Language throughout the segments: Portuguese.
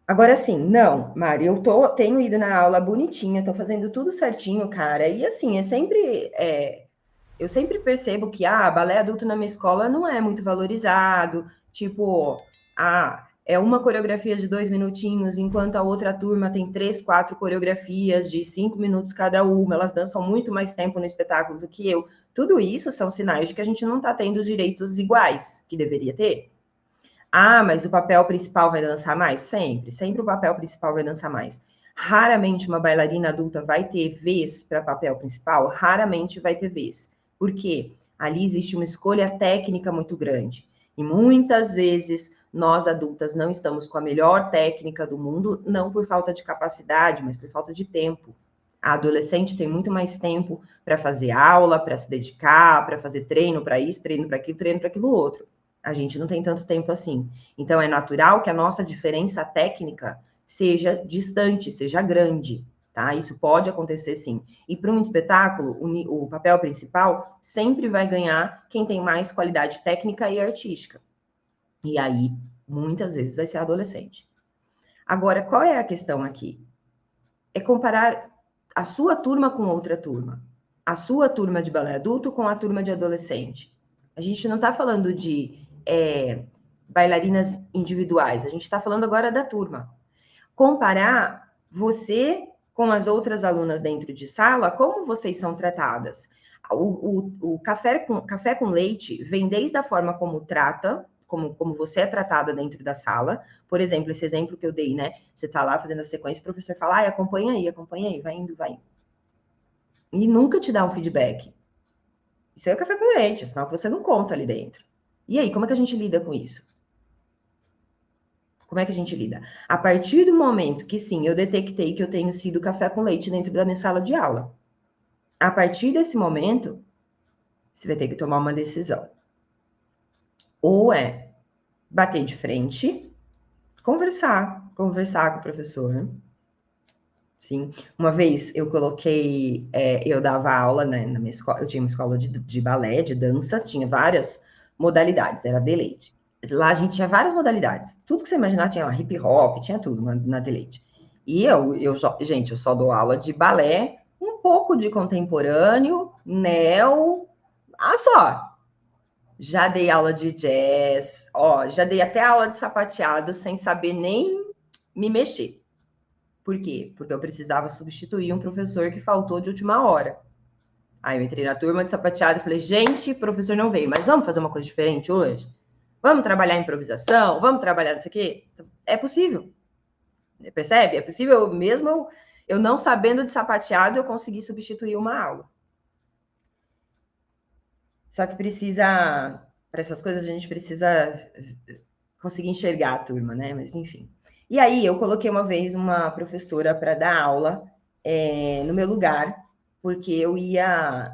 Agora sim, não, Mari, tenho ido na aula bonitinha, tô fazendo tudo certinho, cara. E assim, eu sempre percebo que balé adulto na minha escola não é muito valorizado. Tipo, é uma coreografia de 2 minutinhos, enquanto a outra turma tem 3, 4 coreografias de 5 minutos cada uma. Elas dançam muito mais tempo no espetáculo do que eu. Tudo isso são sinais de que a gente não está tendo os direitos iguais que deveria ter. Mas o papel principal vai dançar mais? Sempre, sempre o papel principal vai dançar mais. Raramente uma bailarina adulta vai ter vez para papel principal, raramente vai ter vez. Por quê? Ali existe uma escolha técnica muito grande. E muitas vezes nós adultas não estamos com a melhor técnica do mundo, não por falta de capacidade, mas por falta de tempo. A adolescente tem muito mais tempo para fazer aula, para se dedicar, para fazer treino para isso, treino para aquilo outro. A gente não tem tanto tempo assim. Então, é natural que a nossa diferença técnica seja distante, seja grande, tá? Isso pode acontecer sim. E para um espetáculo, o papel principal sempre vai ganhar quem tem mais qualidade técnica e artística. E aí, muitas vezes, vai ser adolescente. Agora, qual é a questão aqui? É comparar a sua turma com outra turma. A sua turma de balé adulto com a turma de adolescente. A gente não está falando de bailarinas individuais, a gente está falando agora da turma. Comparar você com as outras alunas dentro de sala, como vocês são tratadas. O café com leite vem desde a forma como trata, como você é tratada dentro da sala. Por exemplo, esse exemplo que eu dei, né? Você está lá fazendo a sequência, o professor fala, acompanha aí, vai indo, vai indo. E nunca te dá um feedback. Isso é café com leite, senão você não conta ali dentro. E aí, como é que a gente lida com isso? Como é que a gente lida? A partir do momento que sim, eu detectei que eu tenho sido café com leite dentro da minha sala de aula. A partir desse momento, você vai ter que tomar uma decisão. Ou é bater de frente, conversar com o professor. Sim, uma vez eu coloquei, eu dava aula, né, na minha escola, eu tinha uma escola de balé, de dança, tinha várias modalidades, era Deleite. Lá a gente tinha várias modalidades, tudo que você imaginar tinha lá, hip hop, tinha tudo na Deleite. E gente, eu só dou aula de balé, um pouco de contemporâneo, neo, só. Já dei aula de jazz, já dei até aula de sapateado sem saber nem me mexer. Por quê? Porque eu precisava substituir um professor que faltou de última hora. Aí eu entrei na turma de sapateado e falei, gente, o professor não veio, mas vamos fazer uma coisa diferente hoje? Vamos trabalhar improvisação? Vamos trabalhar isso aqui? É possível. Percebe? É possível, mesmo eu não sabendo de sapateado, eu conseguir substituir uma aula. Só que para essas coisas, a gente precisa conseguir enxergar a turma, né? Mas enfim. E aí eu coloquei uma vez uma professora para dar aula no meu lugar, porque eu ia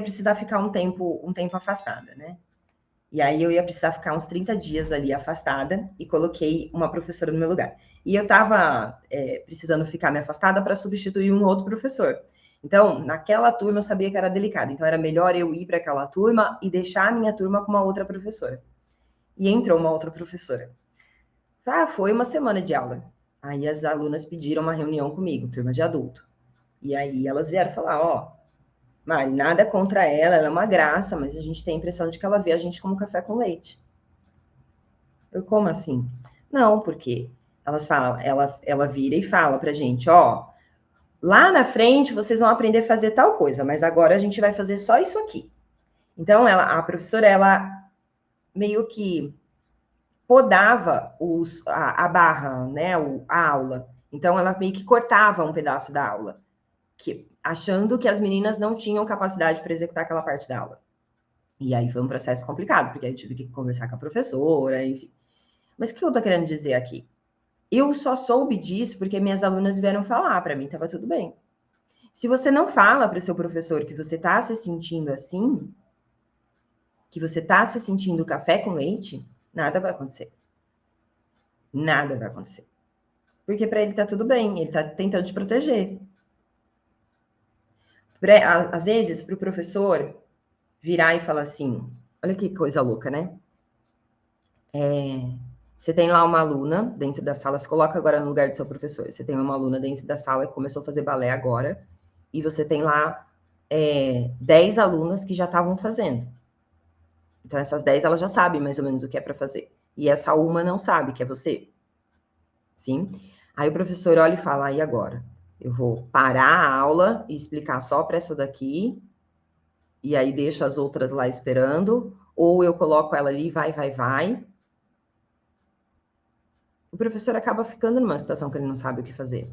precisar ficar um tempo afastada, né? E aí eu ia precisar ficar uns 30 dias ali afastada e coloquei uma professora no meu lugar. E eu estava precisando ficar me afastada para substituir um outro professor. Então, naquela turma eu sabia que era delicado, então era melhor eu ir para aquela turma e deixar a minha turma com uma outra professora. E entrou uma outra professora. Foi uma semana de aula. Aí as alunas pediram uma reunião comigo, turma de adulto. E aí elas vieram falar, Mari, nada contra ela é uma graça, mas a gente tem a impressão de que ela vê a gente como café com leite. Eu, como assim? Não, porque elas falam, ela vira e fala pra gente, lá na frente vocês vão aprender a fazer tal coisa, mas agora a gente vai fazer só isso aqui. Então, a professora, ela meio que podava a barra, né, a aula. Então, ela meio que cortava um pedaço da aula, achando que as meninas não tinham capacidade para executar aquela parte da aula. E aí foi um processo complicado, porque aí eu tive que conversar com a professora, enfim. Mas o que eu estou querendo dizer aqui? Eu só soube disso porque minhas alunas vieram falar para mim, estava tudo bem. Se você não fala para o seu professor que você está se sentindo assim, que você está se sentindo café com leite, nada vai acontecer. Nada vai acontecer. Porque para ele tá tudo bem, ele está tentando te proteger. Às vezes, para o professor virar e falar assim: olha que coisa louca, né? Você tem lá uma aluna dentro da sala, se coloca agora no lugar do seu professor. Você tem uma aluna dentro da sala que começou a fazer balé agora, e você tem lá 10 alunas que já estavam fazendo. Então, essas 10, elas já sabem mais ou menos o que é para fazer. E essa uma não sabe, que é você. Sim? Aí o professor olha e fala, e agora? Eu vou parar a aula e explicar só para essa daqui, e aí deixo as outras lá esperando, ou eu coloco ela ali, vai. O professor acaba ficando numa situação que ele não sabe o que fazer.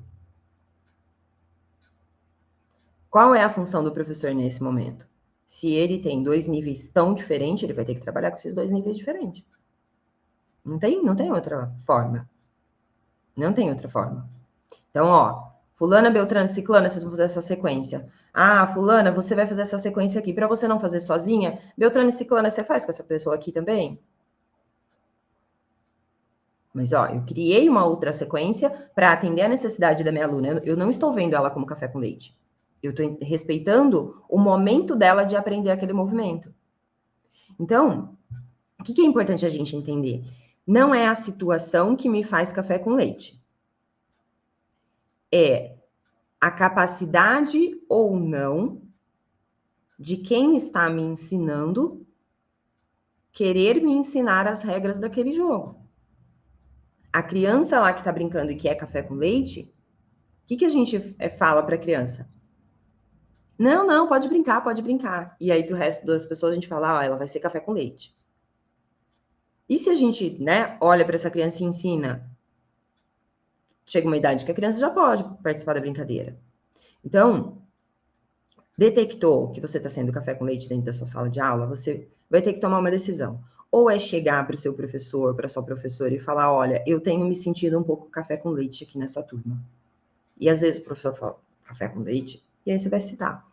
Qual é a função do professor nesse momento? Se ele tem 2 níveis tão diferentes, ele vai ter que trabalhar com esses 2 níveis diferentes. Não tem outra forma. Não tem outra forma. Então, ó, fulana, beltrana, ciclana, vocês vão fazer essa sequência. Ah, fulana, você vai fazer essa sequência aqui. Para você não fazer sozinha, beltrana e ciclana, você faz com essa pessoa aqui também? Mas, ó, eu criei uma outra sequência para atender a necessidade da minha aluna. Eu não estou vendo ela como café com leite. Eu estou respeitando o momento dela de aprender aquele movimento. Então, o que é importante a gente entender? Não é a situação que me faz café com leite. É a capacidade ou não de quem está me ensinando querer me ensinar as regras daquele jogo. A criança lá que está brincando e que é café com leite, o que a gente fala para a criança? Não, pode brincar, pode brincar. E aí, para o resto das pessoas, a gente fala, ela vai ser café com leite. E se a gente, olha para essa criança e ensina, chega uma idade que a criança já pode participar da brincadeira. Então, detectou que você está sendo café com leite dentro da sua sala de aula, você vai ter que tomar uma decisão. Ou é chegar para o seu professor, para a sua professora e falar, olha, eu tenho me sentido um pouco café com leite aqui nessa turma. E às vezes o professor fala, café com leite? E aí você vai citar.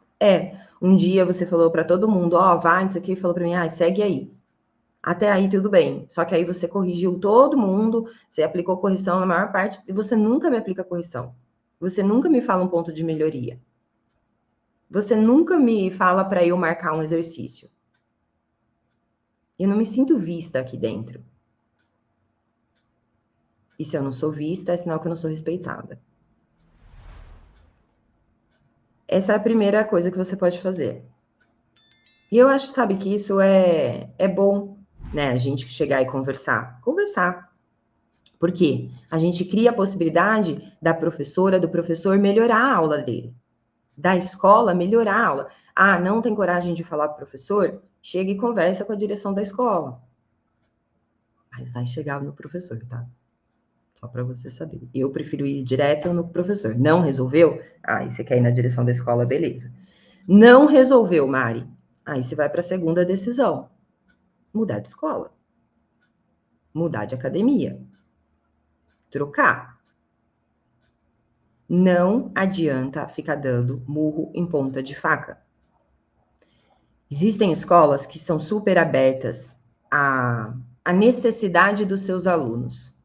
Um dia você falou para todo mundo, vai, não sei o que, e falou para mim, segue aí. Até aí tudo bem. Só que aí você corrigiu todo mundo, você aplicou correção na maior parte, e você nunca me aplica correção. Você nunca me fala um ponto de melhoria. Você nunca me fala para eu marcar um exercício. Eu não me sinto vista aqui dentro. E se eu não sou vista, é sinal que eu não sou respeitada. Essa é a primeira coisa que você pode fazer. E eu acho, sabe, que isso é bom, né? A gente chegar e conversar. Conversar. Por quê? A gente cria a possibilidade da professora, do professor melhorar a aula dele. Da escola melhorar a aula. Não tem coragem de falar para o professor? Chega e conversa com a direção da escola. Mas vai chegar no professor, tá? Só para você saber. Eu prefiro ir direto no professor. Não resolveu? Aí você quer ir na direção da escola, beleza. Não resolveu, Mari. Aí você vai para a segunda decisão. Mudar de escola. Mudar de academia. Trocar. Não adianta ficar dando murro em ponta de faca. Existem escolas que são super abertas à necessidade dos seus alunos.